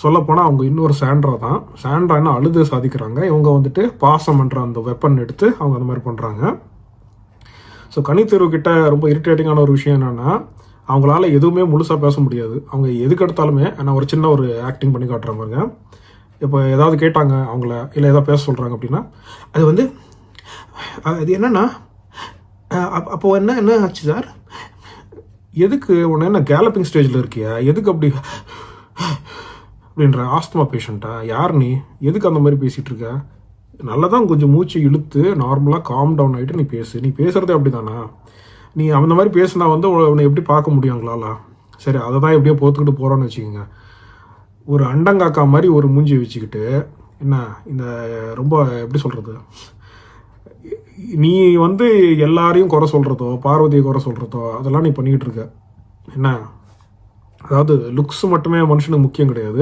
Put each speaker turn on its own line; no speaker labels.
சொல்லப்போனால் அவங்க இன்னொரு சாண்ட்ரா தான். சாண்ட்ரான்னு அழுது சாதிக்கிறாங்க. இவங்க வந்துட்டு பாசம் என்ற அந்த வெப்பன் எடுத்து அவங்க அந்த மாதிரி பண்ணுறாங்க. ஸோ கனித்தீர்வு கிட்ட ரொம்ப இரிட்டேட்டிங்கான ஒரு விஷயம் என்னென்னா, அவங்களால எதுவுமே முழுசாக பேச முடியாது. அவங்க எதுக்கு எடுத்தாலுமே நான் ஒரு சின்ன ஒரு ஆக்டிங் பண்ணி காட்டுறேன் பாருங்க. இப்போ ஏதாவது கேட்டாங்க அவங்கள, இல்லை ஏதாவது பேச சொல்கிறாங்க அப்படின்னா, அது வந்து அது என்னென்னா, அப்போ என்ன ஆச்சு சார், எதுக்கு உன்னை என்ன கேலப்பிங் ஸ்டேஜில் இருக்கியா, எதுக்கு அப்படி அப்படின்ற, ஆஸ்துமா பேஷண்ட்டா, யார் நீ, எதுக்கு அந்த மாதிரி பேசிகிட்டு இருக்க, நல்லா தான் கொஞ்சம் மூச்சு இழுத்து நார்மலாக காம் டவுன் ஆகிட்டு நீ பேசுகிறதே அப்படி தானா, நீ அந்த மாதிரி பேசுனா வந்து உன்னை எப்படி பார்க்க முடியுங்களாலா, சரி அதை தான் எப்படியோ போத்துக்கிட்டு போகிறோன்னு வச்சுக்கோங்க. ஒரு அண்டங்காக்கா மாதிரி ஒரு மூஞ்சி வச்சுக்கிட்டு என்ன இந்த ரொம்ப எப்படி சொல்கிறது, நீ வந்து எல்லாரையும் குறை சொல்கிறதோ பார்வதியை குறை சொல்கிறதோ அதெல்லாம் நீ பண்ணிக்கிட்டு இருக்க என்ன. அதாவது லுக்ஸ் மட்டுமே மனுஷனுக்கு முக்கியம் கிடையாது.